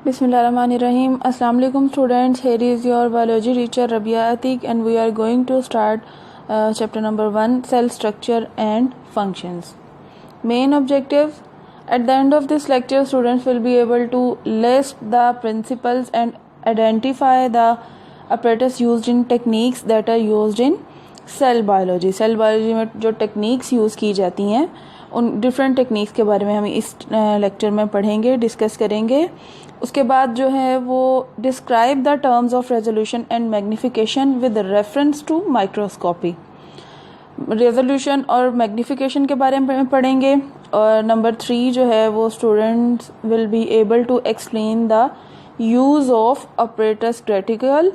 Bismillahirrahmanirrahim. Assalamu alaikum students. Here is your biology teacher Rabia Atik and we are going to start chapter number 1, cell structure and functions. Main objectives: at the end of this lecture students will be able to list the principles and identify the apparatus used in techniques that are used in cell biology. Cell biology में जो techniques use की जाती हैं उन different techniques के बारे में हम इस लेक्चर में पढ़ेंगे, डिस्कस करेंगे. उसके बाद जो है वो describe the terms of resolution and magnification with reference to microscopy. Resolution और मैग्निफिकेशन के बारे में पढ़ेंगे. और नंबर 3 जो है वो students will be able to explain the use of apparatus graticule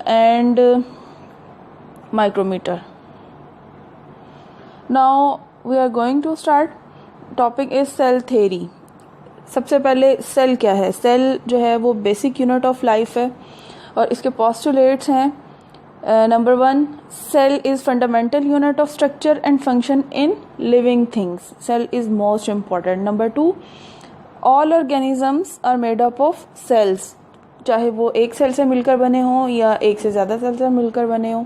and micrometer. Now we are going to start. Topic is cell theory. सबसे पहले सेल क्या है? सेल जो है वो बेसिक यूनिट ऑफ लाइफ है और इसके पोस्टुलेट्स हैं. Number 1, cell is fundamental unit of structure and function in living things. Cell is most important. Number 2, all organisms are made up of cells, चाहे वो एक सेल से मिलकर बने हों या एक से ज़्यादा सेल से मिलकर बने हों.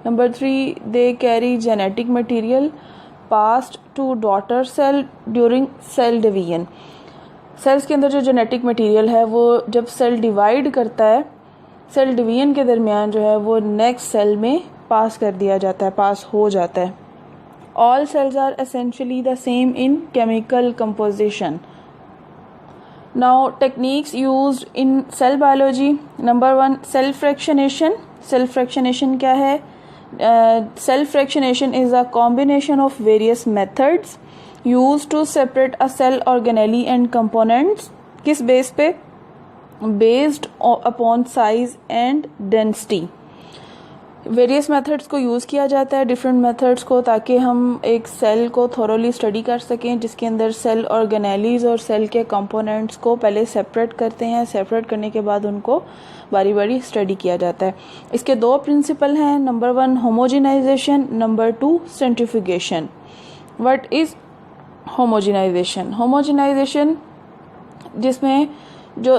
Number 3, they carry genetic material passed to daughter cell during cell division. Cells के अंदर जो जेनेटिक मटेरियल है वो जब सेल डिवाइड करता है, सेल डिवीजन के दरमियान जो है वो नेक्स्ट सेल में पास कर दिया जाता है, पास हो जाता है. All cells are essentially the same in chemical composition. Now techniques used in cell biology. Number 1, cell fractionation. Cell fractionation क्या है? Cell fractionation is a combination of various methods used to separate a cell organelle and components. किस base पे? Based upon size and density. Various methods को use किया जाता है, different methods को, ताकि हम एक सेल को थोरोली स्टडी कर सकें, जिसके अंदर सेल ऑर्गेनेलीज और सेल के कंपोनेंट्स को पहले सेपरेट करते हैं. सेपरेट करने के बाद उनको बारी बारी स्टडी किया जाता है. इसके 2 प्रिंसिपल हैं. Number 1, homogenization. Number 2, centrifugation. What is homogenization? Homogenization जिसमें जो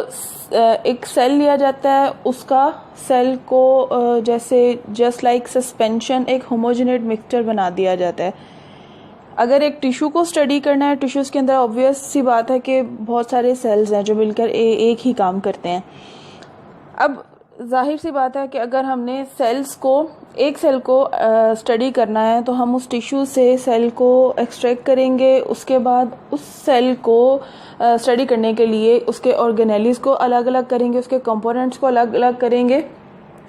एक सेल लिया जाता है उसका सेल को जैसे जस्ट लाइक सस्पेंशन एक होमोजेनेट मिक्सचर बना दिया जाता है. अगर एक टिश्यू को स्टडी करना है, टिश्यूज़ के अंदर ऑब्वियस सी बात है कि बहुत सारे सेल्स हैं जो मिलकर एक ही काम करते हैं. अब जाहिर सी बात है कि अगर हमने एक सेल को स्टडी करना है तो हम उस टिश्यू से सेल को एक्सट्रैक्ट करेंगे. उसके बाद उस सेल को स्टडी करने के लिए उसके ऑर्गेनेलीज को अलग अलग करेंगे, उसके कंपोनेंट्स को अलग अलग करेंगे.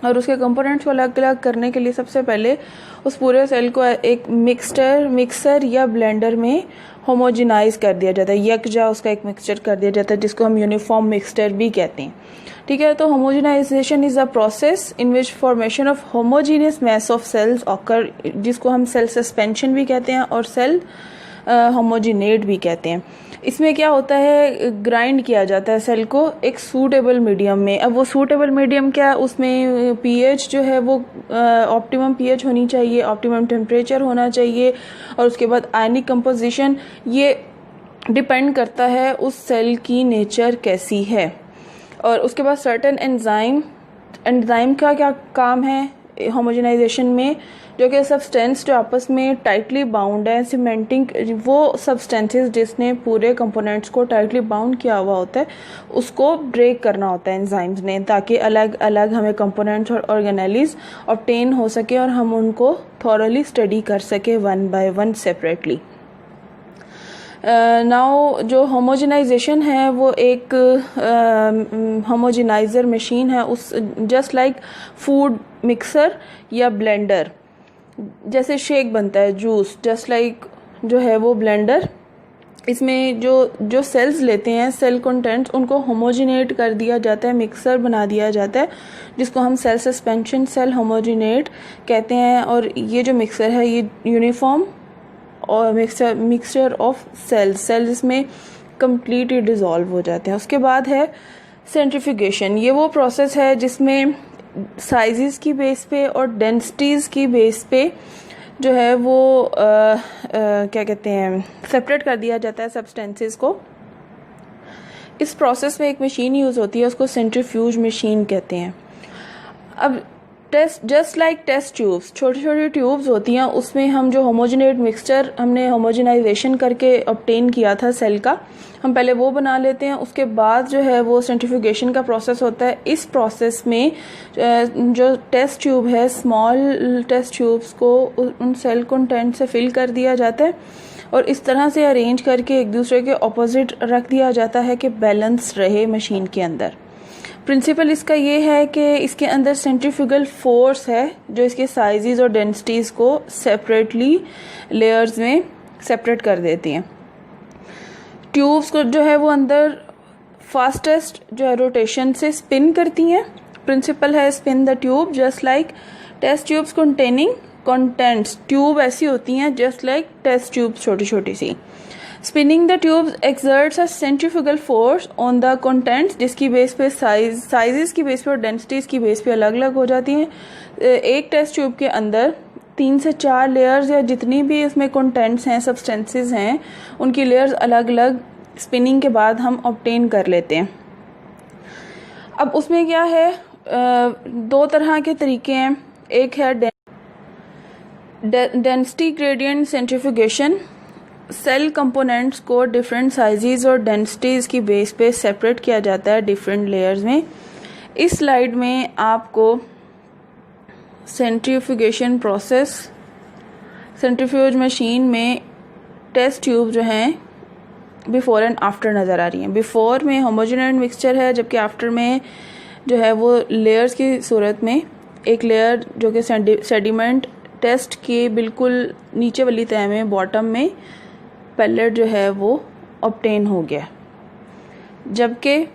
और उसके कंपोनेंट्स को अलग अलग करने के लिए सबसे पहले उस पूरे सेल को एक मिक्सर या ब्लेंडर में होमोजेनाइज कर दिया जाता है. यकजा उसका एक मिक्सचर कर दिया जाता है जिसको हम यूनिफॉर्म मिक्सचर भी कहते हैं. ठीक है, तो homogenization is a process in which formation of homogeneous mass of cells occur, जिसको हम सेल सस्पेंशन भी कहते हैं और सेल होमोजिनेट भी कहते हैं. इसमें क्या होता है, ग्राइंड किया जाता है सेल को एक सूटेबल मीडियम में. अब वो सूटेबल मीडियम क्या है, उसमें पीएच जो है वो ऑप्टिमम पीएच होनी चाहिए, ऑप्टिमम टेम्परेचर होना चाहिए. और उसके बाद आयनिक कंपोजिशन, ये डिपेंड करता है उस सेल की नेचर कैसी है. और उसके बाद सर्टेन एंजाइम का क्या काम है होमोजेनाइजेशन में, जो कि सब्सटेंस जो आपस में टाइटली बाउंड है, सीमेंटिंग, वो सब्सटेंसेस जिसने पूरे कंपोनेंट्स को टाइटली बाउंड किया हुआ होता है उसको ब्रेक करना होता है एंजाइम्स ने, ताकि अलग अलग हमें कंपोनेंट्स और ऑर्गेनेलीज ऑब्टेन हो सके और हम उनको थॉरली स्टडी कर सके one by one separately. Now जो होमोजेनाइजेशन है वो एक होमोजेनाइजर मशीन है, उस जस्ट लाइक फूड मिक्सर या ब्लेंडर, जैसे शेक बनता है, जूस, जस्ट लाइक जो है वो ब्लेंडर. इसमें जो सेल्स लेते हैं, सेल कंटेंट्स, उनको होमोजिनेट कर दिया जाता है, मिक्सर बना दिया जाता है, जिसको हम सेल सस्पेंशन, सेल होमोजिनेट कहते हैं. और ये जो मिक्सर है ये यूनिफॉर्म और मिक्सचर ऑफ सेल्स इसमें कम्प्लीटली डिज़ोल्व हो जाते हैं. उसके बाद है सेंट्रीफ्यूगेशन. ये वो प्रोसेस है जिसमें साइजेस की बेस पे और डेंसिटीज़ की बेस पे जो है वो क्या कहते हैं, सेपरेट कर दिया जाता है सब्सटेंसेस को. इस प्रोसेस में एक मशीन यूज़ होती है, उसको सेंट्रीफ्यूज मशीन कहते हैं। अब जस्ट लाइक टेस्ट ट्यूब्स, छोटी छोटी ट्यूब्स होती हैं, उसमें हम जो होमोजेनेट मिक्सचर हमने होमोजेनाइजेशन करके ऑब्टेन किया था सेल का, हम पहले वो बना लेते हैं। उसके बाद जो है वो सेंट्रीफ्यूगेशन का प्रोसेस होता है। इस प्रोसेस में जो टेस्ट ट्यूब है, स्मॉल टेस्ट ट्यूब्स को उन सेल कंटेंट से फिल कर दिया जाता है और इस तरह से अरेंज करके एक दूसरे के ऑपोजिट रख दिया जाता है कि बैलेंस रहे मशीन के अंदर। प्रिंसिपल इसका ये है कि इसके अंदर सेंट्रीफ्यूगल फोर्स है जो इसके साइजेस और डेंसिटीज़ को सेपरेटली लेयर्स में सेपरेट कर देती हैं। ट्यूब्स को जो है वो अंदर फास्टेस्ट जो है रोटेशन से स्पिन करती हैं। प्रिंसिपल है spin the tube just like test tubes containing contents. Tube ऐसी होती हैं जस्ट लाइक टेस्ट ट्यूब्स, छोटी छोटी सी। Spinning the tubes exerts a centrifugal force on the contents, जिसकी बेस पे साइजेस की बेस पे और डेंसिटीज की बेस पे अलग अलग हो जाती हैं। एक टेस्ट ट्यूब के अंदर 3 से 4 लेयर्स या जितनी भी इसमें कंटेंट्स हैं, सब्सटेंसेस हैं, उनकी लेयर्स अलग अलग स्पिनिंग के बाद हम ऑब्टेन कर लेते हैं। अब उसमें क्या है, 2 तरह के तरीके हैं। एक है density gradient centrifugation. Cell components को डिफरेंट साइजेस और डेंसिटीज की बेस पे सेपरेट किया जाता है डिफरेंट लेयर्स में। इस स्लाइड में आपको सेंट्रीफ्यूगेशन प्रोसेस, सेंट्रीफ्यूज मशीन में टेस्ट ट्यूब जो हैं बिफोर एंड आफ्टर नज़र आ रही हैं। बिफोर में होमोजेनेट मिक्सचर है, जबकि आफ्टर में जो है वो लेयर्स की सूरत में एक लेयर जो कि सेडिमेंट टेस्ट के बिल्कुल नीचे वाली तह में, बॉटम में पैलेट जो है वो ऑब्टेन हो गया। जबकि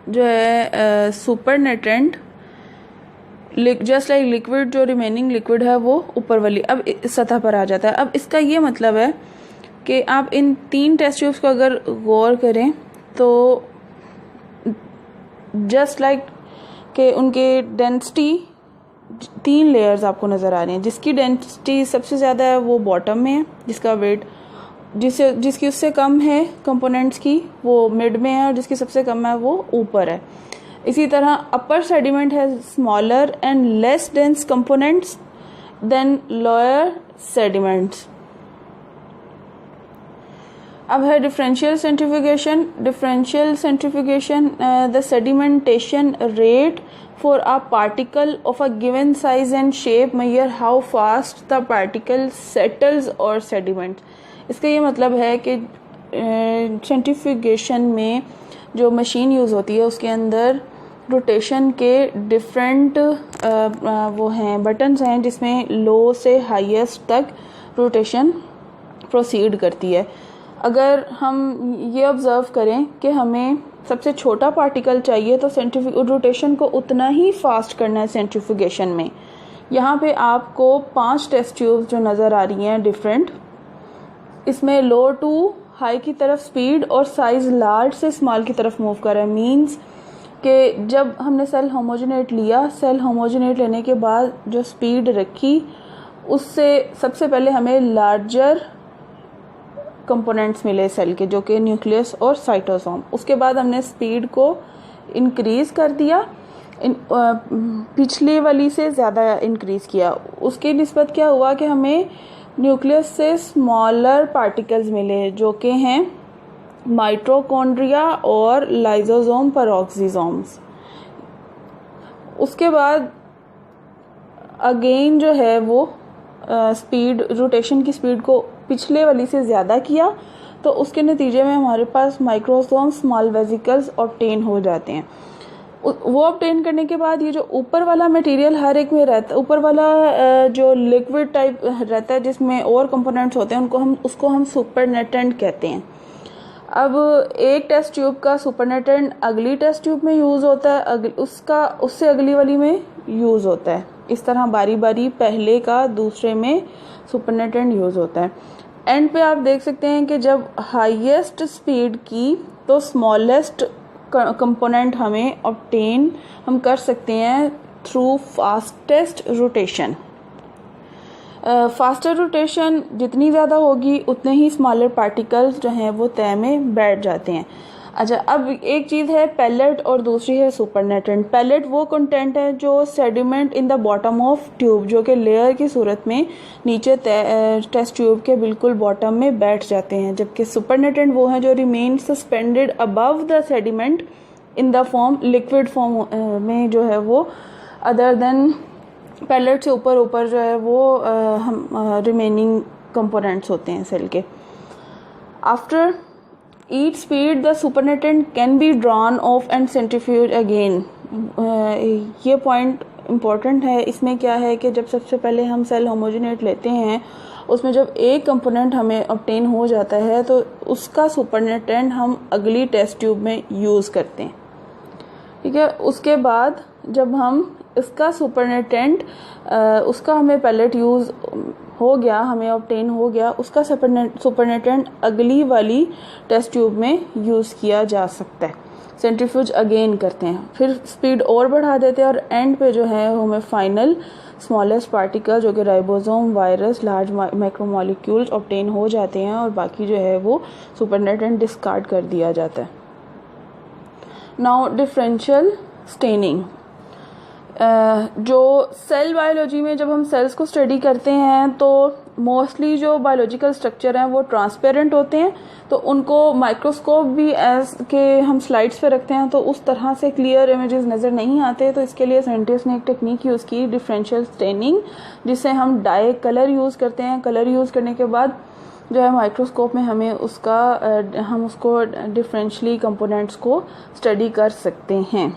जो है सुपर नेट्रेंट जस्ट लाइक लिक्विड, जो रिमेनिंग लिक्विड है वो ऊपर वाली अब सतह पर आ जाता है। अब इसका ये मतलब है कि आप इन 3 टेस्ट ट्यूब्स को अगर गौर करें तो जस्ट लाइक कि उनके डेंसिटी 3 लेयर्स आपको नज़र आ रही हैं। जिसकी डेंसिटी सबसे ज़्यादा है वो बॉटम में है, जिसका वेट जिसकी उससे कम है कंपोनेंट्स की वो मिड में है, और जिसकी सबसे कम है वो ऊपर है। इसी तरह अपर सेडिमेंट है smaller and less dense components than lower sediments. अब है differential centrifugation. Differential centrifugation the sedimentation rate for a particle of a given size and shape measure how fast the particle settles or sediments। इसका ये मतलब है कि centrifugation में जो machine use होती है उसके अंदर रोटेशन के डिफरेंट वो हैं बटन्स हैं जिसमें लो से हाईएस्ट तक रोटेशन प्रोसीड करती है। अगर हम ये ऑब्ज़र्व करें कि हमें सबसे छोटा पार्टिकल चाहिए तो रोटेशन को उतना ही फास्ट करना है सेंट्रीफ्यूगेशन में। यहाँ पे आपको 5 टेस्ट ट्यूब्स जो नज़र आ रही हैं डिफरेंट, इसमें लो टू हाई की तरफ स्पीड और साइज लार्ज से स्मॉल की तरफ मूव कर रहा है। मीन्स कि जब हमने सेल होमोजेनेट लिया, सेल होमोजेनेट लेने के बाद जो स्पीड रखी उससे सबसे पहले हमें लार्जर कंपोनेंट्स मिले सेल के, जो कि न्यूक्लियस और साइटोसोम। उसके बाद हमने स्पीड को इंक्रीज़ कर दिया, पिछले वाली से ज़्यादा इंक्रीज़ किया। उसकी निस्बत क्या हुआ कि हमें न्यूक्लियस से स्मॉलर पार्टिकल्स मिले जो कि हैं माइटोकॉन्ड्रिया और लाइसोसोम पेरोक्सिसोम्स। उसके बाद अगेन जो है वो स्पीड, रोटेशन की स्पीड को पिछले वाली से ज़्यादा किया, तो उसके नतीजे में हमारे पास माइक्रोसोम स्मॉल वेसिकल्स ऑब्टेन हो जाते हैं। वो ऑब्टेन करने के बाद ये जो ऊपर वाला मटेरियल हर एक में रहता है, ऊपर वाला जो लिक्विड टाइप रहता है जिसमें और कंपोनेंट्स होते हैं उसको हम सुपरनेटेंट कहते हैं। अब एक टेस्ट ट्यूब का सुपरनेटेंट अगली टेस्ट ट्यूब में यूज़ होता है, उसका उससे अगली वाली में यूज़ होता है। इस तरह बारी बारी पहले का दूसरे में सुपरनेटेंट यूज़ होता है। एंड पे आप देख सकते हैं कि जब हाईएस्ट स्पीड की तो स्मॉलेस्ट कंपोनेंट हमें ऑब्टेन हम कर सकते हैं through fastest rotation. Faster rotation जितनी ज़्यादा होगी उतने ही स्मॉलर पार्टिकल्स जो हैं वो तह में बैठ जाते हैं। अच्छा, अब एक चीज़ है पेलेट और दूसरी है सुपरनेटेंट। पेलेट वो कंटेंट है जो sediment in the bottom of tube, जो कि लेयर की सूरत में नीचे टेस्ट ट्यूब के बिल्कुल बॉटम में बैठ जाते हैं, जबकि सुपरनेटेंट वो हैं जो remain suspended above the sediment in the form liquid form में जो है वो अदर देन पेलेट से ऊपर जो है वो हम रिमेनिंग कंपोनेंट्स होते हैं सेल के। After each speed the supernatant can be drawn of and centrifuge again. ये पॉइंट इम्पोर्टेंट है। इसमें क्या है कि जब सबसे पहले हम सेल होमोजेनेट लेते हैं, उसमें जब एक कंपोनेंट हमें ऑब्टेन हो जाता है तो उसका सुपरनेटेंट हम अगली टेस्ट ट्यूब में यूज़ करते हैं, ठीक है। उसके बाद जब हम इसका सुपरनेटेंट उसका हमें पैलेट यूज़ हो गया, हमें ऑब्टेन हो गया, उसका सुपरनेटेंट अगली वाली टेस्ट ट्यूब में यूज़ किया जा सकता है। सेंट्रीफ्यूज अगेन करते हैं, फिर स्पीड और बढ़ा देते हैं और एंड पे जो है हमें फाइनल स्मॉलेस्ट पार्टिकल जो कि ribosome, virus, large micromolecules obtain हो जाते हैं और बाकी जो है वो सुपरनेटेंट डिस्कार्ड कर दिया जाता है। Now differential staining. जो सेल बायोलॉजी में जब हम सेल्स को स्टडी करते हैं तो मोस्टली जो बायोलॉजिकल स्ट्रक्चर हैं वो ट्रांसपेरेंट होते हैं, तो उनको माइक्रोस्कोप भी एज के हम स्लाइड्स पे रखते हैं तो उस तरह से क्लियर इमेजेस नज़र नहीं आते। तो इसके लिए साइंटिस्ट ने एक टेक्निक यूज़ की, डिफरेंशियल स्टेनिंग, जिससे हम डाई कलर यूज़ करते हैं। कलर यूज़ करने के बाद जो है माइक्रोस्कोप में हमें हम उसको डिफरेंशियली कंपोनेंट्स को स्टडी कर सकते हैं।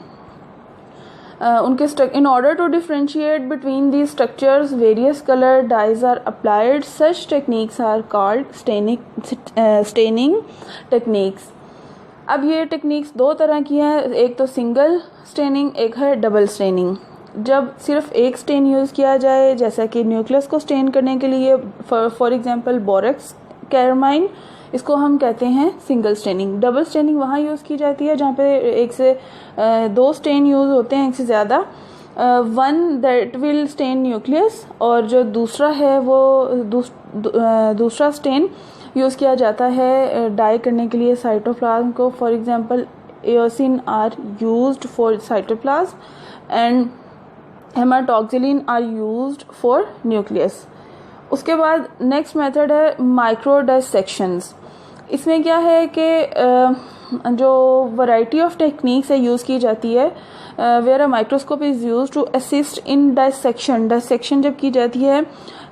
In order to differentiate between these structures, various color dyes are applied. Such techniques are called staining techniques. अब ये टेक्निक्स दो तरह की हैं, एक तो सिंगल स्टेनिंग, एक है डबल स्टेनिंग। जब सिर्फ एक स्टेन यूज़ किया जाए, जैसा कि न्यूक्लियस को स्टेन करने के लिए फॉर एग्जांपल बोरेक्स कैरमाइन, इसको हम कहते हैं सिंगल स्टेनिंग। डबल स्टेनिंग वहाँ यूज़ की जाती है जहाँ पे एक से दो स्टेन यूज़ होते हैं, एक से ज़्यादा। One that will stain nucleus, और जो दूसरा है वो दूसरा स्टेन यूज़ किया जाता है डाई करने के लिए साइटोप्लाज्म को। For example eosin are used for cytoplasm and haematoxylin are used for nucleus. उसके बाद नेक्स्ट मेथड है माइक्रो डिसेक्शंस। इसमें क्या है कि जो वैरायटी ऑफ टेक्निक्स है यूज़ की जाती है, where a microscope is use to assist in dissection. Dissection जब की जाती है,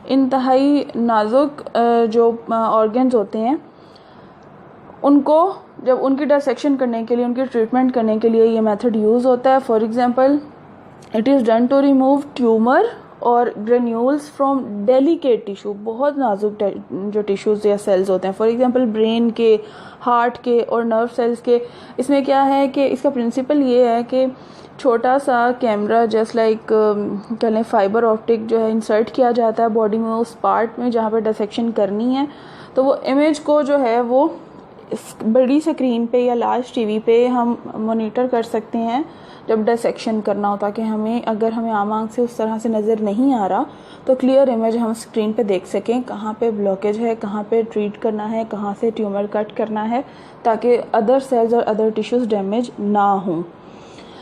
इंतहाई नाजुक जो ऑर्गन्स होते हैं उनको जब उनकी डिसेक्शन करने के लिए, उनकी ट्रीटमेंट करने के लिए ये मेथड यूज़ होता है। For example it is done to remove tumour और ग्रेन्यूल्स फ्रॉम डेलिकेट टिश्यू, बहुत नाजुक जो टिश्यूज़ या सेल्स होते हैं, फॉर एग्जांपल ब्रेन के, हार्ट के और नर्व सेल्स के। इसमें क्या है कि इसका प्रिंसिपल ये है कि छोटा सा कैमरा जस्ट लाइक कह लें फाइबर ऑप्टिक जो है इंसर्ट किया जाता है बॉडी में उस पार्ट में जहाँ पे डिसेक्शन करनी है, तो वो इमेज को जो है वो बड़ी स्क्रीन पे या लार्ज टीवी पे हम मॉनिटर कर सकते हैं जब डिसेक्शन करना हो, ताकि अगर हमें आम आंख से उस तरह से नज़र नहीं आ रहा तो क्लियर इमेज हम स्क्रीन पे देख सकें, कहाँ पे ब्लॉकेज है, कहाँ पे ट्रीट करना है, कहाँ से ट्यूमर कट करना है, ताकि अदर सेल्स और अदर टिश्यूज़ डैमेज ना हों।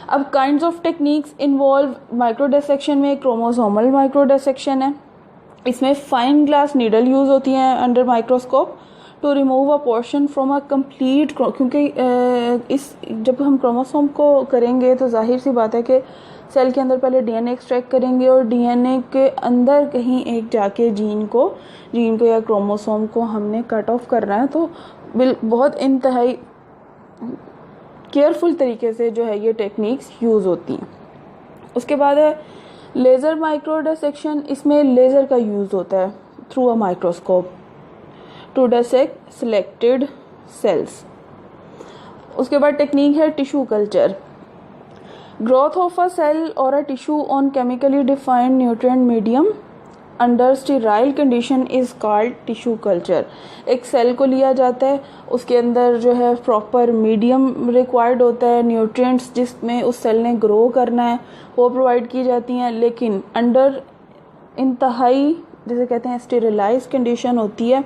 अब kinds of techniques involve micro dissection में क्रोमोसोमल माइक्रो डिसेक्शन है। इसमें फाइन ग्लास नीडल यूज़ होती हैं under microscope to remove a portion from a complete, क्योंकि जब हम क्रोमोसोम को करेंगे तो जाहिर सी बात है कि सेल के अंदर पहले डीएनए एक्सट्रैक्ट करेंगे और डीएनए के अंदर कहीं एक जाके जीन को या क्रोमोसोम को हमने कट ऑफ करना है, तो बहुत इंतहाई केयरफुल तरीके से जो है ये टेक्निक्स यूज़ होती हैं। उसके बाद है लेज़र माइक्रो डिसेक्शन। इसमें लेज़र का यूज़ होता है through a microscope to dissect selected cells. उसके बाद टेक्निक है tissue culture. Growth of a cell और a tissue on chemically defined nutrient medium under sterile condition is called tissue culture. एक cell को लिया जाता है, उसके अंदर जो है प्रॉपर मीडियम रिक्वायर्ड होता है, न्यूट्रिएंट्स जिसमें उस सेल ने ग्रो करना है वो प्रोवाइड की जाती हैं, लेकिन अंडर इंतहाई जिसे कहते हैं स्टेरिलाइज कंडीशन होती है,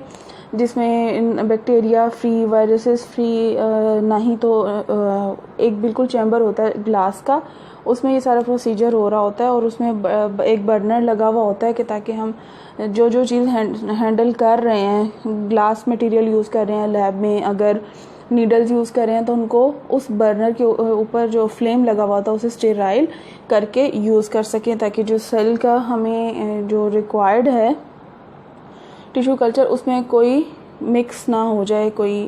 जिसमें बैक्टीरिया फ्री, वायरसेस फ्री, ना ही तो एक बिल्कुल चैम्बर होता है ग्लास का, उसमें ये सारा प्रोसीजर हो रहा होता है और उसमें एक बर्नर लगा हुआ होता है कि ताकि हम जो जो चीज़ हैंडल कर रहे हैं, ग्लास मटेरियल यूज़ कर रहे हैं लैब में, अगर नीडल्स यूज़ कर रहे हैं तो उनको उस बर्नर के ऊपर जो फ्लेम लगा हुआ था उसे स्टेराइल करके यूज़ कर सकें, ताकि जो सेल का हमें जो रिक्वायर्ड है टिश्यू कल्चर, उसमें कोई मिक्स ना हो जाए, कोई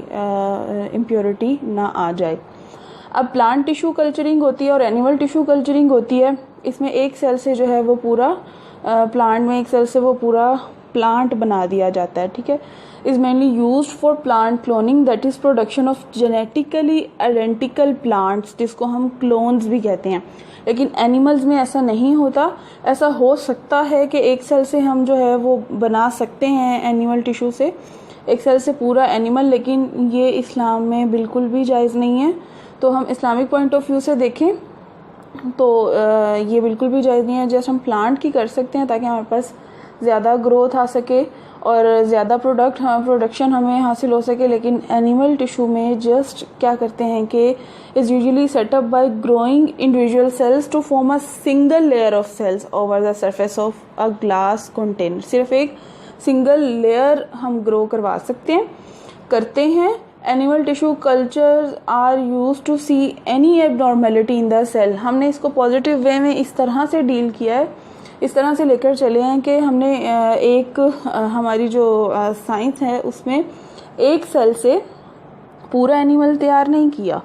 इम्प्योरिटी ना आ जाए। अब प्लांट टिश्यू कल्चरिंग होती है और एनिमल टिश्यू कल्चरिंग होती है। इसमें एक सेल से जो है वो पूरा प्लांट में एक सेल से वो पूरा प्लांट बना दिया जाता है, ठीक है। Is mainly used for plant cloning, that is production of genetically identical plants, जिसको हम क्लोन्स भी कहते हैं। लेकिन एनिमल्स में ऐसा नहीं होता। ऐसा हो सकता है कि एक सेल से हम जो है वो बना सकते हैं एनिमल टिश्यू से, एक सेल से पूरा एनिमल, लेकिन ये इस्लाम में बिल्कुल भी जायज़ नहीं है। तो हम इस्लामिक पॉइंट ऑफ व्यू से देखें तो ये बिल्कुल भी जायज़ नहीं है। जैसे हम प्लांट की कर सकते हैं ताकि हमारे पास ज़्यादा ग्रोथ आ सके और ज़्यादा प्रोडक्शन हमें हासिल हो सके, लेकिन एनिमल टिश्यू में जस्ट क्या करते हैं कि is usually set up by growing individual cells to form a single layer of cells over the surface of a glass container. सिर्फ एक सिंगल लेयर हम ग्रो करवा सकते हैं, करते हैं। Animal tissue cultures are use to see any abnormality in the cell. हमने इसको पॉजिटिव वे में इस तरह से डील किया है, इस तरह से लेकर चले हैं कि हमने एक हमारी जो साइंस है उसमें एक सेल से पूरा एनिमल तैयार नहीं किया,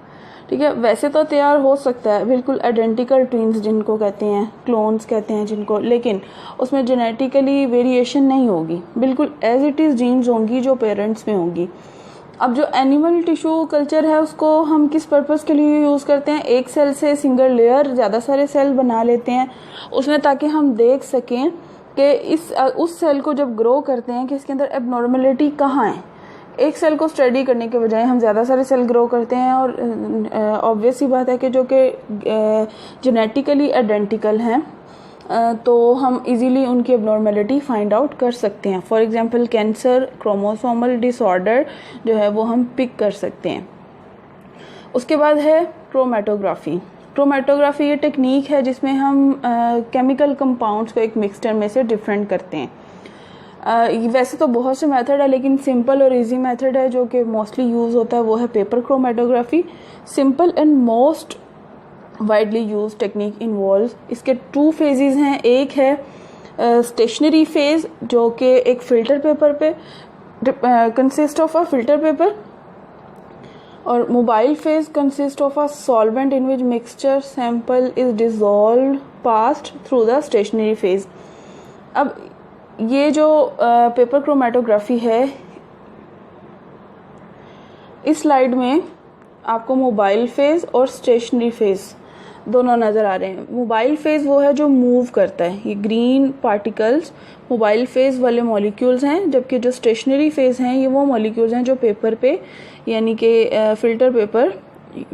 ठीक है। वैसे तो तैयार हो सकता है बिल्कुल आइडेंटिकल ट्विन्स जिनको कहते हैं, क्लोन्स कहते हैं जिनको, लेकिन उसमें जेनेटिकली वेरिएशन नहीं होगी, बिल्कुल एज इट इज़ जीन्स होंगी जो पेरेंट्स में होंगी। अब जो एनिमल टिश्यू कल्चर है उसको हम किस पर्पस के लिए यूज़ करते हैं, एक सेल से सिंगल लेयर ज़्यादा सारे सेल बना लेते हैं उसमें, ताकि हम देख सकें कि उस सेल को जब ग्रो करते हैं कि इसके अंदर एबनॉर्मेलिटी कहाँ है। एक सेल को स्टडी करने के बजाय हम ज़्यादा सारे सेल ग्रो करते हैं और ऑब्वियस सी बात है कि जो कि जेनेटिकली आइडेंटिकल हैं, तो हम इजीली उनकी एबनॉर्मेलिटी फाइंड आउट कर सकते हैं। For example cancer, chromosomal disorder जो है वो हम पिक कर सकते हैं। उसके बाद है क्रोमेटोग्राफी। क्रोमेटोग्राफी ये टेक्निक है जिसमें हम केमिकल कंपाउंड्स को एक मिक्सचर में से डिफरेंट करते हैं। वैसे तो बहुत से मेथड है, लेकिन सिंपल और इजी मेथड है जो कि मोस्टली यूज़ होता है वो है paper chromatography. Simple and most widely use technique involve, इसके 2 फेजेस हैं। एक है स्टेशनरी फेज जो कि एक फिल्टर पेपर पे consist of a filter paper, और mobile phase consist of a solvent in which mixture sample is dissolved passed through the stationary phase. अब ये जो पेपर क्रोमेटोग्राफी है, इस स्लाइड में आपको मोबाइल फेज और स्टेशनरी फेज दोनों नज़र आ रहे हैं। मोबाइल फेज वो है जो मूव करता है, ये ग्रीन पार्टिकल्स मोबाइल फेज वाले मॉलिक्यूल्स हैं, जबकि जो स्टेशनरी फेज हैं ये वो मॉलिक्यूल्स हैं जो पेपर पे यानी कि फिल्टर पेपर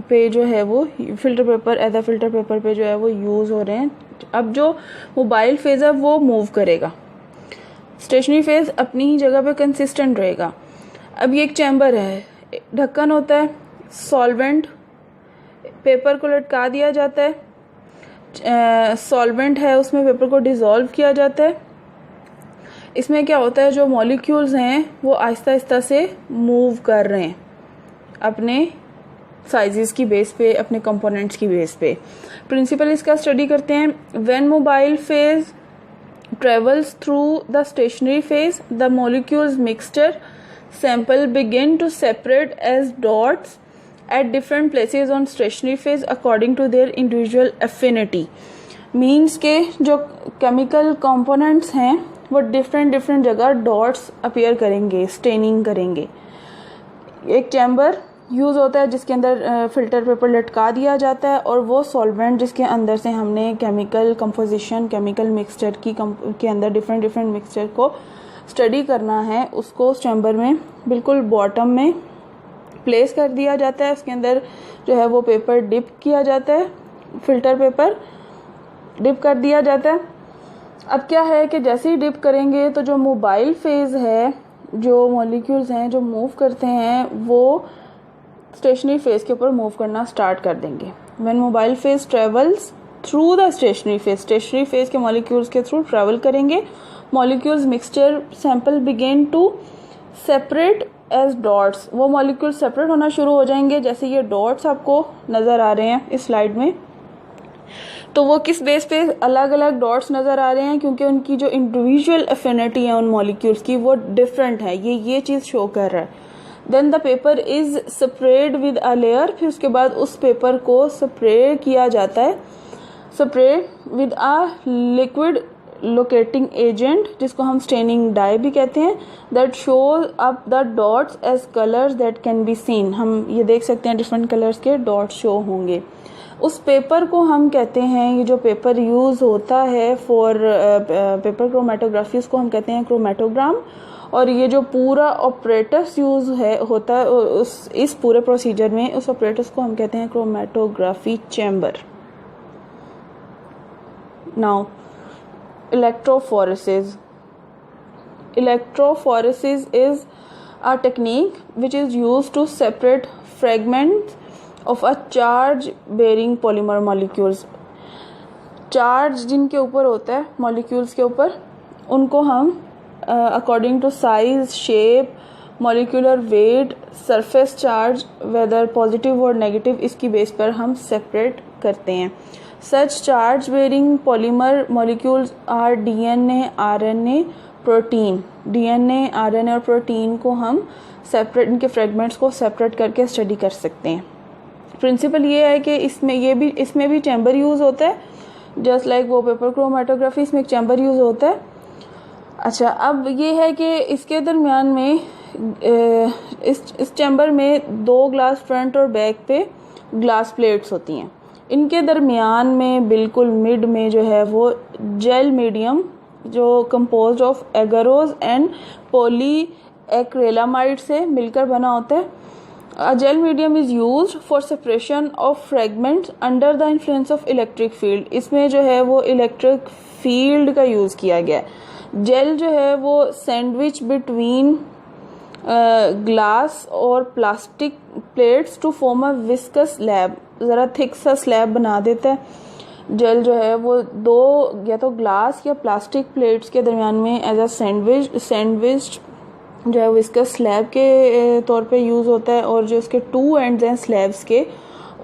पे जो है वो filter paper as a filter paper पे जो है वो यूज़ हो रहे हैं। अब जो मोबाइल फेज है वो मूव करेगा, स्टेशनरी फेज अपनी ही जगह पे कंसिस्टेंट रहेगा। अब ये एक चैम्बर है, ढक्कन होता है, सॉल्वेंट पेपर को लटका दिया जाता है, सॉल्वेंट है उसमें पेपर को डिज़ोल्व किया जाता है। इसमें क्या होता है, जो मॉलिक्यूल्स हैं वो आहिस्ता आहिस्ता से मूव कर रहे हैं अपने साइजेस की बेस पे, अपने कंपोनेंट्स की बेस पे। प्रिंसिपल इसका स्टडी करते हैं। When mobile phase travels through the stationary phase, the molecules mixture sample begin to separate as dots at different places on stationary phase according to their individual affinity. Means के जो chemical components हैं वो different जगह dots appear करेंगे, staining करेंगे। एक chamber use होता है जिसके अंदर फिल्टर पेपर लटका दिया जाता है, और वो सॉल्वेंट जिसके अंदर से हमने केमिकल कंपोजिशन, केमिकल मिक्सचर के अंदर डिफरेंट मिक्सचर को स्टडी करना है, उसको उस चैम्बर में बिल्कुल बॉटम में प्लेस कर दिया जाता है। उसके अंदर जो है वो पेपर डिप किया जाता है, फिल्टर पेपर डिप कर दिया जाता है। अब क्या है कि जैसे ही डिप करेंगे तो जो मोबाइल फेज़ है, जो मॉलिक्यूल्स हैं जो मूव करते हैं, वो स्टेशनरी फेज़ के ऊपर मूव करना स्टार्ट कर देंगे। When mobile phase travels through the stationary phase के मॉलिक्यूल्स के थ्रू ट्रैवल करेंगे, molecules mixture sample begin to separate as dots, वो मॉलिक्यूल सेपरेट होना शुरू हो जाएंगे, जैसे ये डॉट्स आपको नज़र आ रहे हैं इस स्लाइड में। तो वो किस बेस पे अलग अलग डॉट्स नज़र आ रहे हैं, क्योंकि उनकी जो इंडिविजुअल एफिनिटी है उन मॉलिक्यूल्स की वो डिफरेंट है, ये चीज़ शो कर रहा है। Then the paper is spread with a layer, फिर उसके बाद उस पेपर को स्प्रे किया जाता है, spray with a liquid locating agent, जिसको हम स्टेनिंग डाई भी कहते हैं, that show up the dots as colours that can be seen, हम ये देख सकते हैं डिफरेंट कलर्स के डॉट्स शो होंगे। उस पेपर को हम कहते हैं, ये जो पेपर यूज़ होता है फॉर पेपर क्रोमेटोग्राफी, उसको हम कहते हैं क्रोमेटोग्राम। और ये जो पूरा ऑपरेटस यूज़ होता है इस पूरे प्रोसीजर में, उस ऑपरेटस को हम कहते हैं chromatography chamber. Now electrophoresis. Electrophoresis is a technique which is used to separate fragments of a charge bearing polymer molecules. Charge जिनके ऊपर होता है मॉलिक्यूल्स के ऊपर, उनको हम according to size, shape, molecular weight, surface charge, whether positive और negative, इसकी बेस पर हम सेपरेट करते हैं। Such charge bearing polymer molecules are DNA, RNA, protein. DNA, RNA और प्रोटीन को हम सेपरेट, इनके फ्रेगमेंट्स को सेपरेट करके स्टडी कर सकते हैं। प्रिंसिपल ये है कि इसमें भी चैम्बर यूज़ होता है, जस्ट लाइक वो पेपर क्रोमेटोग्राफी, इसमें एक चैम्बर यूज़ होता है। अच्छा, अब ये है कि इसके दरमियान में इस चैम्बर में 2 ग्लास फ्रंट और बैक पे ग्लास प्लेट्स होती हैं। इनके दरमियान में बिल्कुल मिड में जो है वो जेल मीडियम, जो composed of agarose and poly acrylamide से मिलकर बना होता है। A gel medium is used for separation of fragments under the influence of electric field. इसमें जो है वो इलेक्ट्रिक फील्ड का यूज़ किया गया है। जेल जो है वो सैंडविच बिटवीन ग्लास और plastic plates to form a viscous slab, ज़रा थिक सा स्लैब बना देता है। जेल जो है वो 2 या तो ग्लास या प्लास्टिक प्लेट्स के दरमियान में एज अ सैंडविच जो है विस्कस स्लैब के तौर पे यूज़ होता है। और जो इसके 2 एंड्स हैं स्लैब्स के,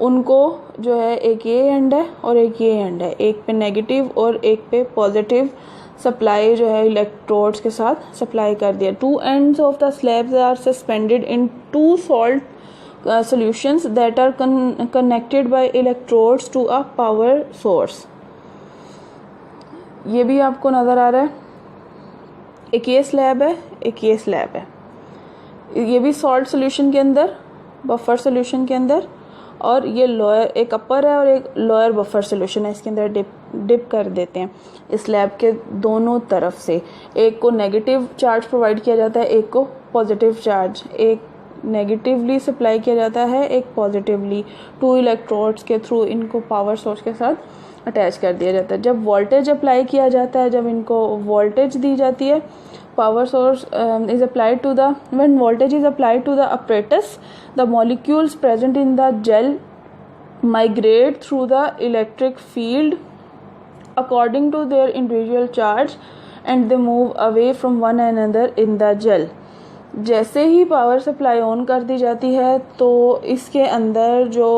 उनको जो है एक ये एंड है और एक ये एंड है, एक पे नेगेटिव और एक पे पॉजिटिव सप्लाई जो है इलेक्ट्रोड्स के साथ सप्लाई कर दिया। 2 ends of the slabs are suspended in 2 salt solutions that are connected by electrodes to a power source. ये भी आपको नज़र आ रहा है, एक ये स्लैब है, एक ये स्लैब है। ये भी सॉल्ट सोल्यूशन के अंदर, बफर सोल्यूशन के अंदर, और ये लोअर, एक अपर है और एक लोअर बफर सोल्यूशन है, इसके अंदर डिप कर देते हैं इस स्लैब के दोनों तरफ से। एक को नेगेटिव चार्ज प्रोवाइड किया जाता है, एक को पॉजिटिव चार्ज, एक नेगेटिवली सप्लाई किया जाता है, एक पॉजिटिवली। 2 इलेक्ट्रोड्स के थ्रू इनको पावर सोर्स के साथ अटैच कर दिया जाता है। जब वोल्टेज अप्लाई किया जाता है, जब इनको वोल्टेज दी जाती है, power source is applied to the, when voltage is applied to the apparatus, the molecules present in the gel migrate through the electric field according to their individual charge and they move away from one another in the gel. जैसे ही power supply on कर दी जाती है तो इसके अंदर जो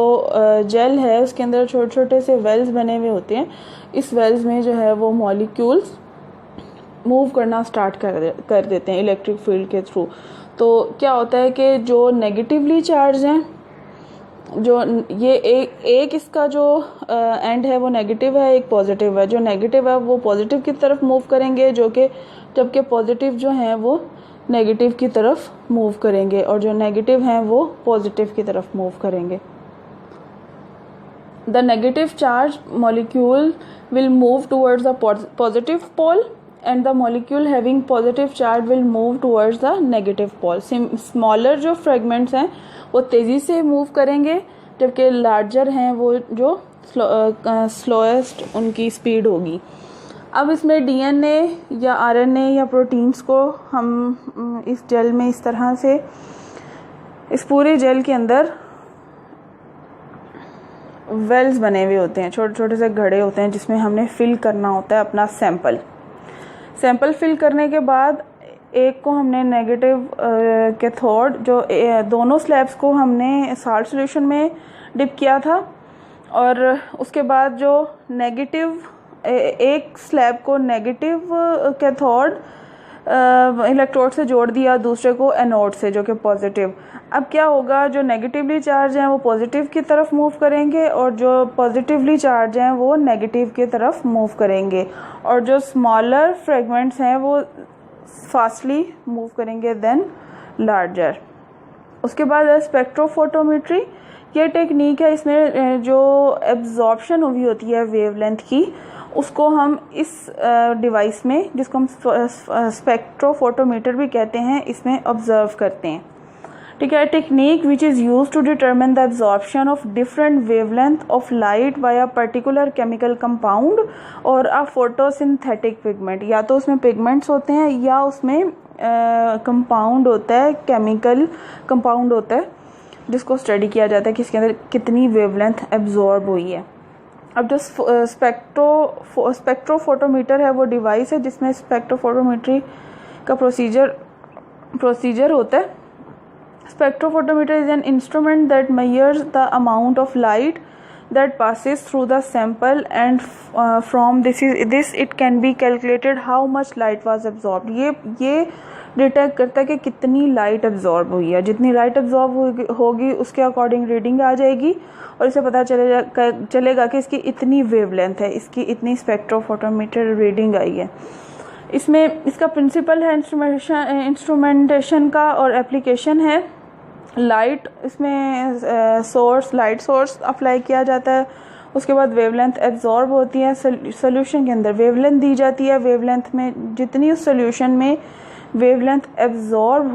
jail है उसके अंदर छोटे छोटे से वेल्स बने हुए होते हैं। इस वेल्स में जो है वो मॉलिक्यूल्स मूव करना स्टार्ट कर देते हैं इलेक्ट्रिक फील्ड के थ्रू। तो क्या होता है कि जो नेगेटिवली चार्ज हैं, जो ये एक इसका जो एंड है वो नेगेटिव है, एक पॉजिटिव है। जो नेगेटिव है वो पॉजिटिव की तरफ मूव करेंगे, जबकि पॉजिटिव जो हैं वो नेगेटिव की तरफ मूव करेंगे, और जो नेगेटिव हैं वो पॉजिटिव की तरफ मूव करेंगे। The negative charge molecule will move towards the positive pole and the molecule having positive charge will move towards the negative pole. Smaller जो fragments हैं वो तेज़ी से move करेंगे, जबकि larger हैं वो जो slowest उनकी speed होगी। अब इसमें डीएनए या आरएनए या प्रोटीन्स को हम इस जेल में इस तरह से, इस पूरे जेल के अंदर वेल्स बने हुए होते हैं, छोटे छोटे से घड़े होते हैं जिसमें हमने फिल करना होता है अपना सैंपल फिल करने के बाद एक को हमने नेगेटिव कैथोड, जो दोनों स्लैब्स को हमने साल्ट सॉल्यूशन में डिप किया था, और उसके बाद जो नेगेटिव एक स्लैब को नेगेटिव कैथोड इलेक्ट्रोड से जोड़ दिया, दूसरे को एनोड से जो कि पॉजिटिव। अब क्या होगा, जो नेगेटिवली चार्ज हैं वो पॉजिटिव की तरफ मूव करेंगे और जो पॉजिटिवली चार्ज हैं वो नेगेटिव की तरफ मूव करेंगे, और जो स्मॉलर फ्रेगमेंट्स हैं वो फास्टली मूव करेंगे देन लार्जर। उसके बाद है स्पेक्ट्रोफोटोमेट्री। ये टेक्निक है, इसमें जो एब्जॉर्प्शन हुई होती है वेवलेंथ की, उसको हम इस डिवाइस में, जिसको हम स्पेक्ट्रोफोटोमीटर भी कहते हैं, इसमें ऑब्जर्व करते हैं। ठीक है। Technique which is use to determine the absorption of different wavelength of light by a particular chemical compound और अ फोटोसिंथेटिक पिगमेंट। या तो उसमें पिगमेंट्स होते हैं या उसमें कंपाउंड होता है, केमिकल कंपाउंड होता है, जिसको स्टडी किया जाता है कि इसके अंदर कितनी वेवलेंथ एब्जॉर्ब हुई है। अब जो स्पेक्ट्रोफोटोमीटर है वो डिवाइस है जिसमें स्पेक्ट्रोफोटोमेट्री का प्रोसीजर होता है। Spectrophotometer is an instrument that measures the amount of light that passes through the sample, and from this it can be calculated how much light was absorbed. ये detect करता है कि कितनी लाइट एब्जॉर्ब हुई है। जितनी लाइट एब्जॉर्ब होगी उसके अकॉर्डिंग रीडिंग आ जाएगी और इसे पता चलेगा कि इसकी इतनी वेवलेंथ है, इसकी इतनी स्पेक्ट्रोफोटोमीटर रीडिंग आई है। इसमें इसका प्रिंसिपल है इंस्ट्रूमेंटेशन का और एप्लीकेशन है लाइट। इसमें लाइट सोर्स अप्लाई किया जाता है। उसके बाद वेवलेंथ एब्जॉर्ब होती है, सोल्यूशन के अंदर वेवलेंथ दी जाती है। वेवलेंथ में जितनी उस सोल्यूशन में वेवलेंथ एब्जॉर्ब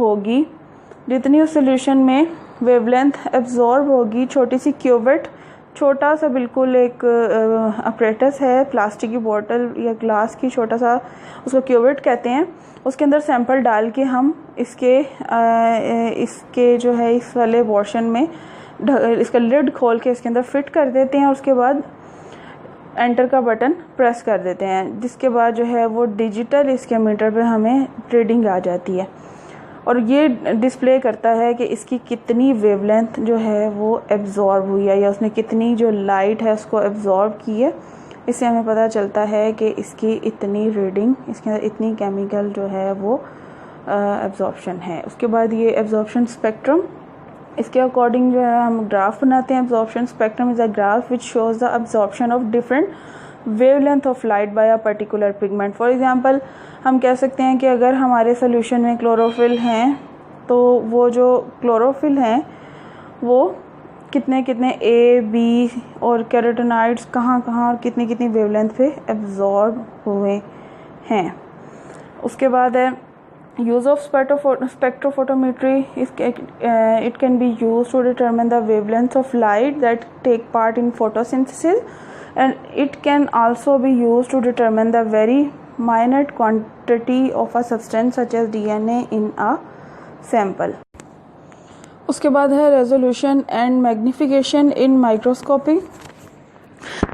होगी, छोटी सी क्यूवेट, छोटा सा बिल्कुल एक अपरेटस है, प्लास्टिक की बोतल या ग्लास की, छोटा सा, उसको क्यूवेट कहते हैं। उसके अंदर सैंपल डाल के हम इसके जो है इस वाले पोर्शन में इसका लिड खोल के इसके अंदर फिट कर देते हैं। उसके बाद एंटर का बटन प्रेस कर देते हैं, जिसके बाद जो है वो डिजिटल इसके मीटर पे हमें रीडिंग आ जाती है और ये डिस्प्ले करता है कि इसकी कितनी वेवलेंथ जो है वो एब्जॉर्ब हुई है या उसने कितनी जो लाइट है उसको एब्जॉर्ब की है। इससे हमें पता चलता है कि इसकी इतनी रीडिंग, इसके अंदर इतनी केमिकल जो है वो एब्जॉर्प्शन है। उसके बाद ये एब्जॉर्प्शन स्पेक्ट्रम, इसके अकॉर्डिंग जो है हम ग्राफ बनाते हैं। Absorption spectrum is a graph which shows the absorption of different wavelength of light by a particular pigment. For example हम कह सकते हैं कि अगर हमारे सोल्यूशन में क्लोरोफिल हैं तो वो जो क्लोरोफिल हैं वो कितने ए बी और कैरोटीनॉइड्स कहाँ और कितनी वेवलेंथ पे एब्जॉर्ब हुए हैं। उसके बाद है use of spectrophotometry it can be used to determine the wavelength of light that take part in photosynthesis, and it can also be used to determine the very minute quantity of a substance such as DNA in a sample. उसके बाद है resolution and magnification in microscopy.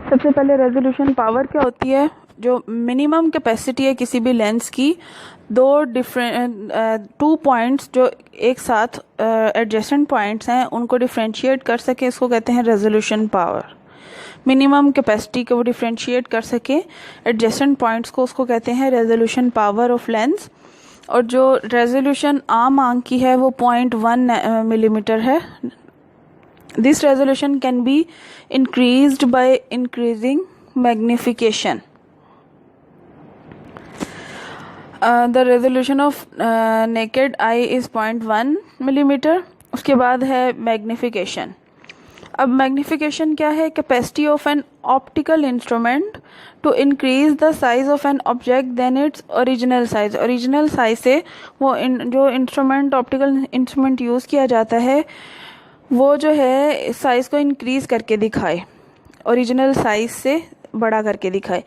सबसे पहले resolution power क्या होती है, जो minimum capacity है किसी भी लेंस की, टू पॉइंट्स जो एक साथ एडजेसेंट पॉइंट्स हैं उनको डिफ्रेंशिएट कर सके, इसको कहते हैं रेजोल्यूशन पावर। मिनिमम कैपेसिटी को वो डिफ्रेंशिएट कर सके एडजेसेंट पॉइंट्स को, उसको कहते हैं रेजोल्यूशन पावर ऑफ लेंस। और जो रेजोल्यूशन आम आंख की है वो 0.1 मिलीमीटर है। This resolution can be increased by increasing magnification. The resolution of naked eye is 0.1 millimetre. उसके बाद है मैग्निफिकेशन। अब मैग्निफिकेशन क्या है, capacity of an optical instrument to increase the size of an object than its original size. Original size से वो जो instrument, optical instrument use किया जाता है वो जो है साइज को इंक्रीज करके दिखाए, ओरिजिनल साइज से बड़ा करके दिखाए।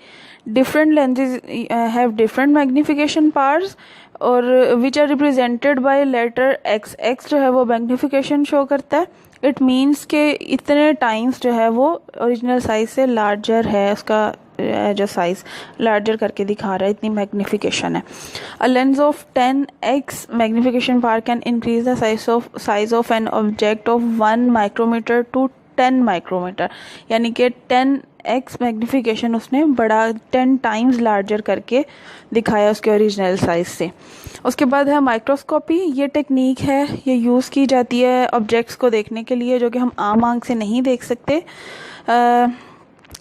Different lenses have different magnification powers और which are represented by letter X. X जो है वो मैग्निफिकेशन शो करता है। इट मीन्स के इतने टाइम्स जो है वो ओरिजिनल साइज से लार्जर है, उसका जो साइज लार्जर करके दिखा रहा है, इतनी मैग्निफिकेशन है। A lens of 10x magnification power can increase the size of an object of 1 micrometre to 10 micrometre, यानी कि 10x मैग्निफिकेशन उसने बड़ा 10 टाइम्स लार्जर करके दिखाया उसके ओरिजिनल साइज से। उसके बाद है माइक्रोस्कोपी। ये टेक्निक है, ये यूज़ की जाती है ऑब्जेक्ट्स को देखने के लिए जो कि हम आम आंख से नहीं देख सकते।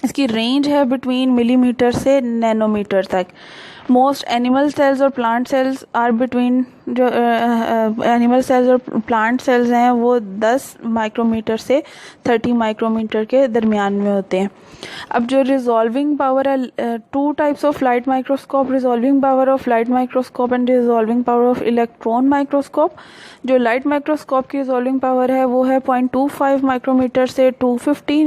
इसकी रेंज है बिटवीन मिलीमीटर से नैनोमीटर तक। मोस्ट एनिमल सेल्स और प्लांट सेल्स आर बिटवीन, जो एनिमल सेल्स और प्लांट सेल्स हैं वो 10 माइक्रोमीटर से 30 माइक्रोमीटर के दरमियान में होते हैं। अब जो रिजॉल्विंग पावर है, 2 types of light microscope, resolving power of light microscope and resolving power of electron microscope. जो लाइट माइक्रोस्कोप की रिजॉल्विंग पावर है वो है 0.25 माइक्रोमीटर से 250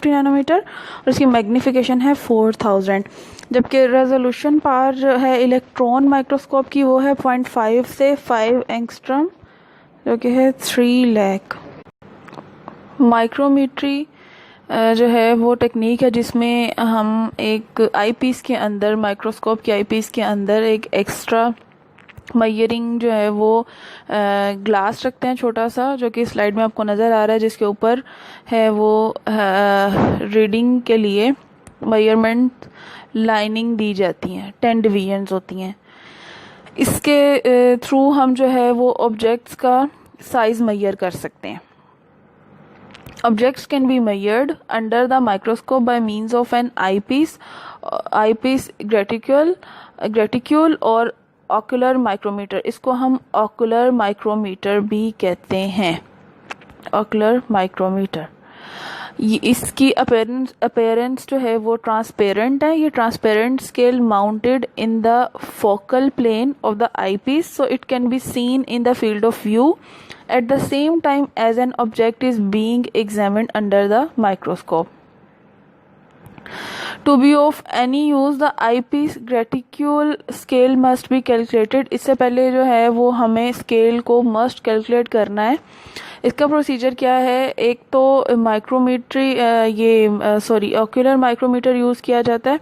नैनोमीटर और इसकी मैग्निफिकेशन है 4000। जबकि रेजोल्यूशन पावर है इलेक्ट्रॉन माइक्रोस्कोप की वो है 0.5 से 5 एंगस्ट्रॉम, जो कि है 3 लाख। माइक्रोमीट्री जो है वो टेक्निक है जिसमें हम एक आईपीस के अंदर, माइक्रोस्कोप की आईपीस के अंदर एक एक्स्ट्रा मयरिंग जो है वो ग्लास रखते हैं छोटा सा, जो कि स्लाइड में आपको नज़र आ रहा है, जिसके ऊपर है वो रीडिंग के लिए मयरमेंट लाइनिंग दी जाती हैं, 10 डिवीजन्स होती हैं। इसके थ्रू हम जो है वो ऑब्जेक्ट्स का साइज मेजर कर सकते हैं। Objects can be measured under the microscope by means of an eyepiece, graticule और ocular micrometer। इसको हम ocular micrometer भी कहते हैं, ocular micrometer। ये इसकी appearance जो है वो transparent है। ये transparent scale mounted in the focal plane of the eyepiece, so it can be seen in the field of view at the same time as an object is being examined under the microscope. To be of any use, the eyepiece graticule scale must be calculated। इससे पहले जो है वो हमें scale को must calculate करना है। इसका प्रोसीजर क्या है, एक तो माइक्रोमीट्री ऑक्यूलर माइक्रोमीटर यूज़ किया जाता है।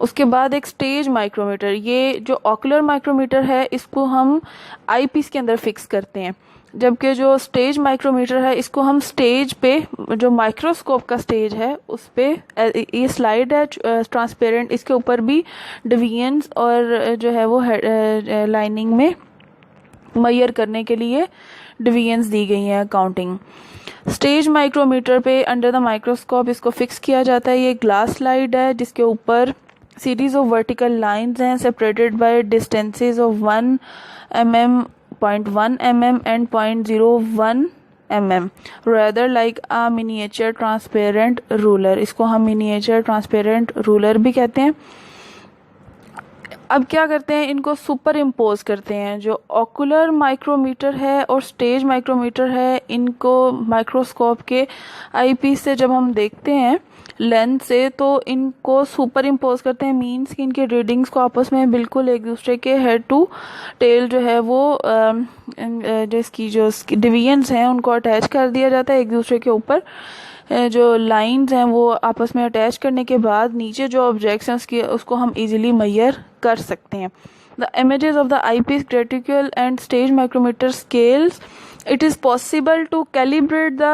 उसके बाद एक स्टेज माइक्रोमीटर। ये जो ऑक्यूलर माइक्रोमीटर है इसको हम आईपीस के अंदर फिक्स करते हैं, जबकि जो स्टेज माइक्रोमीटर है इसको हम स्टेज पे, जो माइक्रोस्कोप का स्टेज है उस पे, ये स्लाइड है ट्रांसपेरेंट, इसके ऊपर भी डिवीजन्स और जो है वो लाइनिंग में मेजर करने के लिए डिवीजन्स दी गई हैं, काउंटिंग। स्टेज माइक्रोमीटर पे अंडर द माइक्रोस्कोप इसको फिक्स किया जाता है। ये ग्लास स्लाइड है जिसके ऊपर सीरीज ऑफ वर्टिकल लाइंस हैं separated by distances of 1 mm, 0.1 mm and 0.01 mm, rather like a miniature transparent ruler। इसको हम miniature transparent ruler भी कहते हैं। अब क्या करते हैं, इनको सुपर इम्पोज करते हैं। जो ऑकुलर माइक्रोमीटर है और स्टेज माइक्रोमीटर है, इनको माइक्रोस्कोप के आईपीस से जब हम देखते हैं लेंस से, तो इनको सुपर इम्पोज करते हैं। मीन्स कि इनके रीडिंग्स को आपस में बिल्कुल एक दूसरे के हेड टू टेल जो है वो जिसकी जो डिवीजन्स हैं उनको अटैच कर दिया जाता है एक दूसरे के ऊपर। जो लाइंस हैं वो आपस में अटैच करने के बाद नीचे जो ऑब्जेक्ट्स हैं उसको हम इजीली मेजर कर सकते हैं। The images of the eyepiece graticule and stage micrometer scales, it is possible to calibrate the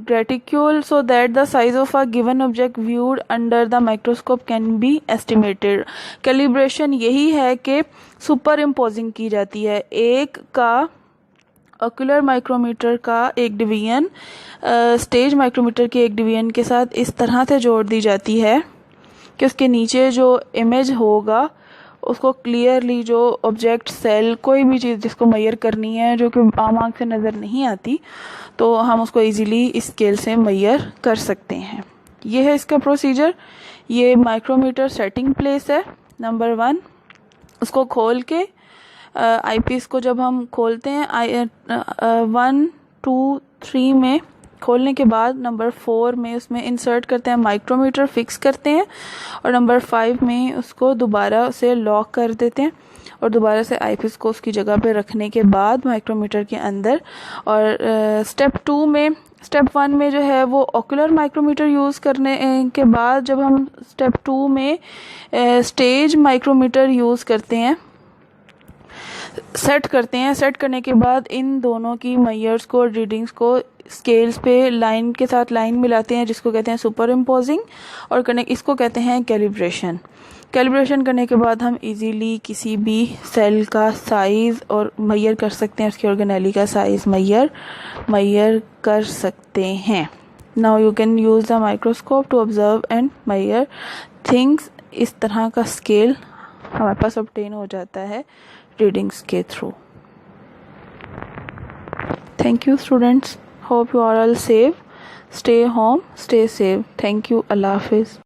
graticule so that the size of a given object viewed under the microscope can be estimated। Calibration यही है कि super imposing की जाती है। एक का ocular micrometer का एक डिवीजन स्टेज माइक्रोमीटर के एक डिवीजन के साथ इस तरह से जोड़ दी जाती है कि उसके नीचे जो इमेज होगा उसको क्लियरली, जो ऑब्जेक्ट, सेल, कोई भी चीज़ जिसको मेजर करनी है जो कि आम आँख से नज़र नहीं आती, तो हम उसको इजीली इस स्केल से मेजर कर सकते हैं। ये है इसका प्रोसीजर। ये माइक्रोमीटर सेटिंग प्लेस है नंबर 1। उसको खोल के आईपीस को जब हम खोलते हैं 1, 2, 3 में खोलने के बाद नंबर 4 में उसमें इंसर्ट करते हैं माइक्रोमीटर, फिक्स करते हैं, और नंबर 5 में उसको दोबारा से लॉक कर देते हैं और दोबारा से आईपीस को उसकी जगह पे रखने के बाद माइक्रोमीटर के अंदर। और स्टेप 1 में जो है वो ऑकुलर माइक्रोमीटर यूज़ करने के बाद जब हम स्टेप 2 में स्टेज माइक्रोमीटर यूज़ करते हैं, सेट करने के बाद इन दोनों की मेजर्स को, रीडिंग्स को स्केल्स पे लाइन के साथ लाइन मिलाते हैं, जिसको कहते हैं सुपर इम्पोजिंग, और इसको कहते हैं कैलिब्रेशन करने के बाद हम इजीली किसी भी सेल का साइज़ और मेजर कर सकते हैं, उसकी ऑर्गेनेली का साइज़ मेजर कर सकते हैं। Now you can use the microscope to observe and measure things. इस तरह का स्केल हमारे पास ऑब्टेन हो जाता है रीडिंग्स के थ्रू। Thank you students, hope you are all safe, stay home, stay safe. Thank you, अल्लाह हाफिज़।